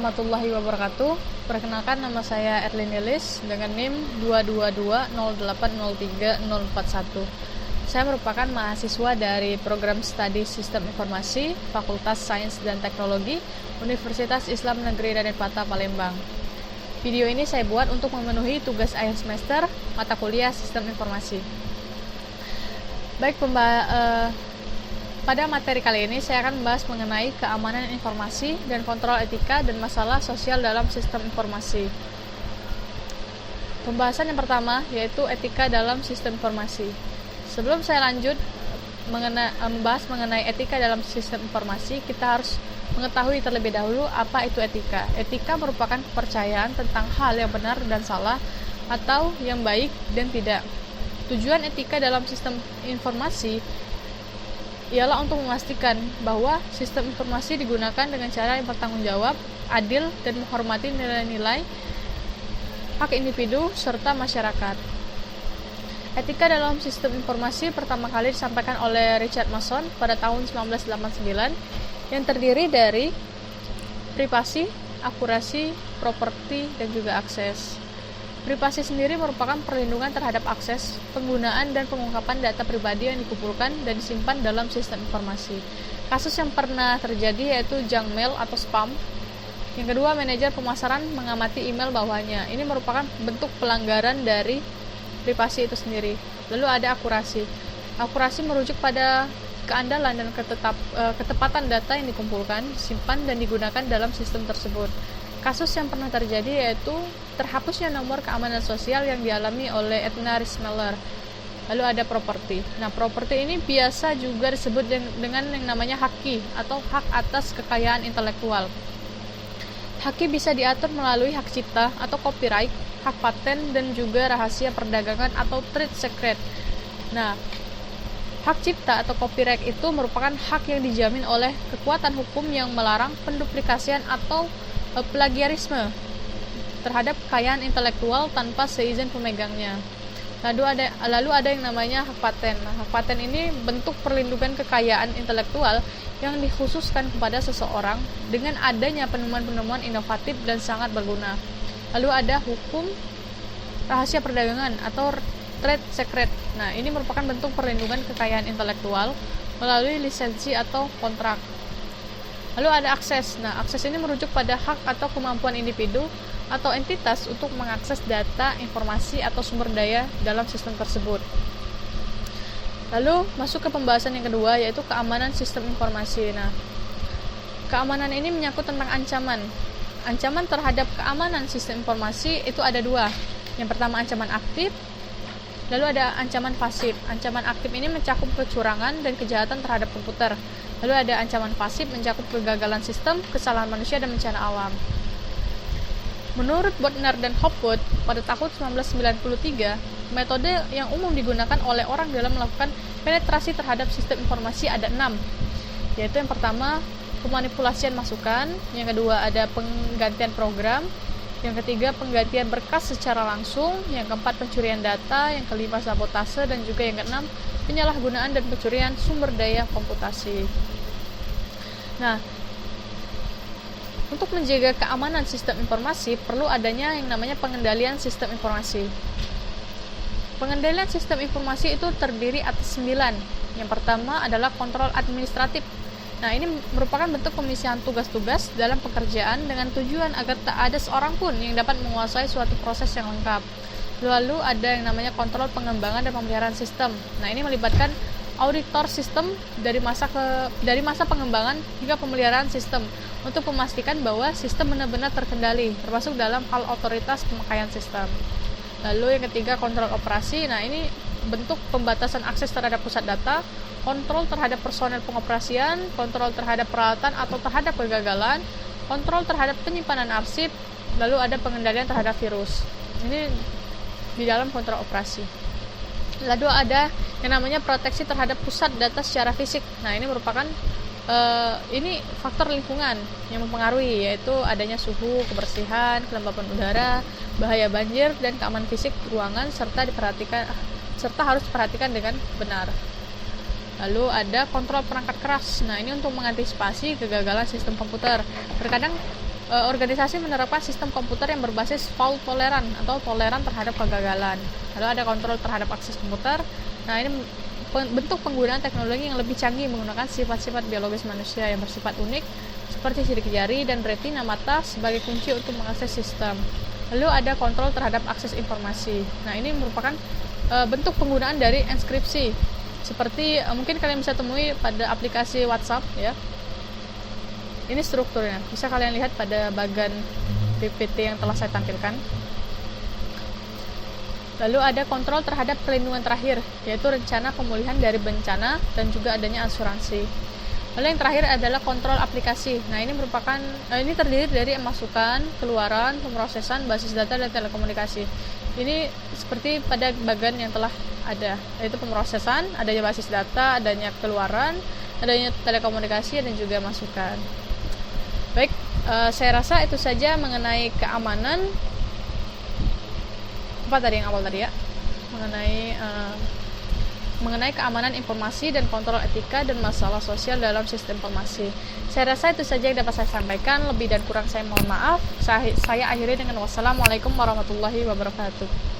Warahmatullahi wabarakatuh. Perkenalkan, nama saya Erlin Elis dengan NIM 222080341. Saya merupakan mahasiswa dari program studi Sistem Informasi Fakultas Sains dan Teknologi Universitas Islam Negeri Raden Patah, Palembang. Video ini saya buat untuk memenuhi tugas akhir semester mata kuliah Sistem Informasi. Baik, pada materi kali ini saya akan membahas mengenai keamanan informasi dan kontrol etika dan masalah sosial dalam sistem informasi. Pembahasan yang pertama yaitu etika dalam sistem informasi. Sebelum saya lanjut membahas mengenai etika dalam sistem informasi, kita harus mengetahui terlebih dahulu apa itu etika. Etika merupakan kepercayaan tentang hal yang benar dan salah atau yang baik dan tidak. Tujuan etika dalam sistem informasi ialah untuk memastikan bahwa sistem informasi digunakan dengan cara yang bertanggung jawab, adil, dan menghormati nilai-nilai hak individu serta masyarakat. Etika dalam sistem informasi pertama kali disampaikan oleh Richard Mason pada tahun 1989 yang terdiri dari privasi, akurasi, properti, dan juga akses. Privasi sendiri merupakan perlindungan terhadap akses, penggunaan, dan pengungkapan data pribadi yang dikumpulkan dan disimpan dalam sistem informasi. Kasus yang pernah terjadi yaitu junk mail atau spam. Yang kedua, manajer pemasaran mengamati email bawahnya. Ini merupakan bentuk pelanggaran dari privasi itu sendiri. Lalu ada akurasi. Akurasi merujuk pada keandalan dan ketepatan data yang dikumpulkan, disimpan, dan digunakan dalam sistem tersebut. Kasus yang pernah terjadi yaitu terhapusnya nomor keamanan sosial yang dialami oleh Edna Rismeller. Lalu ada properti. Nah, properti ini biasa juga disebut dengan yang namanya haki atau hak atas kekayaan intelektual. Haki bisa diatur melalui hak cipta atau copyright, hak paten, dan juga rahasia perdagangan atau trade secret. Nah, hak cipta atau copyright itu merupakan hak yang dijamin oleh kekuatan hukum yang melarang penduplikasian atau plagiarisme terhadap kekayaan intelektual tanpa seizin pemegangnya. Lalu ada yang namanya hak paten. Nah, hak paten ini bentuk perlindungan kekayaan intelektual yang dikhususkan kepada seseorang dengan adanya penemuan-penemuan inovatif dan sangat berguna. Lalu ada hukum rahasia perdagangan atau trade secret. Nah, ini merupakan bentuk perlindungan kekayaan intelektual melalui lisensi atau kontrak. Lalu ada akses. Nah, akses ini merujuk pada hak atau kemampuan individu atau entitas untuk mengakses data, informasi, atau sumber daya dalam sistem tersebut. Lalu masuk ke pembahasan yang kedua yaitu keamanan sistem informasi. Nah, keamanan ini menyangkut tentang ancaman. Ancaman terhadap keamanan sistem informasi itu ada dua. Yang pertama ancaman aktif, lalu ada ancaman pasif. Ancaman aktif ini mencakup kecurangan dan kejahatan terhadap komputer. Lalu ada ancaman pasif mencakup kegagalan sistem, kesalahan manusia, dan bencana alam. Menurut Bodnar dan Hopwood, pada tahun 1993, metode yang umum digunakan oleh orang dalam melakukan penetrasi terhadap sistem informasi ada 6, yaitu yang pertama, pemanipulasian masukan, yang kedua ada penggantian program, yang ketiga penggantian berkas secara langsung, yang keempat pencurian data, yang kelima sabotase, dan juga yang keenam penyalahgunaan dan pencurian sumber daya komputasi. Nah, untuk menjaga keamanan sistem informasi perlu adanya yang namanya pengendalian sistem informasi. Pengendalian sistem informasi itu terdiri atas 9. Yang pertama adalah kontrol administratif. Nah, ini merupakan bentuk pemisihan tugas-tugas dalam pekerjaan dengan tujuan agar tak ada seorang pun yang dapat menguasai suatu proses yang lengkap. Lalu ada yang namanya kontrol pengembangan dan pemeliharaan sistem. Nah, ini melibatkan auditor sistem dari masa pengembangan hingga pemeliharaan sistem untuk memastikan bahwa sistem benar-benar terkendali, termasuk dalam hal otoritas pemakaian sistem. Lalu yang ketiga kontrol operasi. Nah, ini bentuk pembatasan akses terhadap pusat data, kontrol terhadap personel pengoperasian, kontrol terhadap peralatan atau terhadap kegagalan, kontrol terhadap penyimpanan arsip, lalu ada pengendalian terhadap virus. Ini di dalam kontrol operasi. Lalu ada yang namanya proteksi terhadap pusat data secara fisik. Nah, ini merupakan ini faktor lingkungan yang mempengaruhi, yaitu adanya suhu, kebersihan, kelembapan udara, bahaya banjir, dan keamanan fisik ruangan serta harus diperhatikan dengan benar. Lalu ada kontrol perangkat keras. Nah, ini untuk mengantisipasi kegagalan sistem komputer. Terkadang organisasi menerapkan sistem komputer yang berbasis fault tolerant atau toleran terhadap kegagalan. Lalu ada kontrol terhadap akses komputer. Nah, ini bentuk penggunaan teknologi yang lebih canggih menggunakan sifat-sifat biologis manusia yang bersifat unik seperti sidik jari dan retina mata sebagai kunci untuk mengakses sistem. Lalu ada kontrol terhadap akses informasi. Nah, ini merupakan bentuk penggunaan dari enskripsi. Seperti mungkin kalian bisa temui pada aplikasi WhatsApp ya. Ini strukturnya. Bisa kalian lihat pada bagian PPT yang telah saya tampilkan. Lalu ada kontrol terhadap pelindungan terakhir, yaitu rencana pemulihan dari bencana dan juga adanya asuransi. Lalu yang terakhir adalah kontrol aplikasi. Nah, ini terdiri dari masukan, keluaran, pemrosesan, basis data, dan telekomunikasi. Ini seperti pada bagian yang telah ada, yaitu pemrosesan, adanya basis data, adanya keluaran, adanya telekomunikasi, dan juga masukan. Baik, saya rasa itu saja mengenai keamanan. Apa tadi yang awal tadi ya? Mengenai keamanan informasi dan kontrol etika dan masalah sosial dalam sistem informasi. Saya rasa itu saja yang dapat saya sampaikan. Lebih dan kurang saya mohon maaf. Saya akhiri dengan wassalamualaikum warahmatullahi wabarakatuh.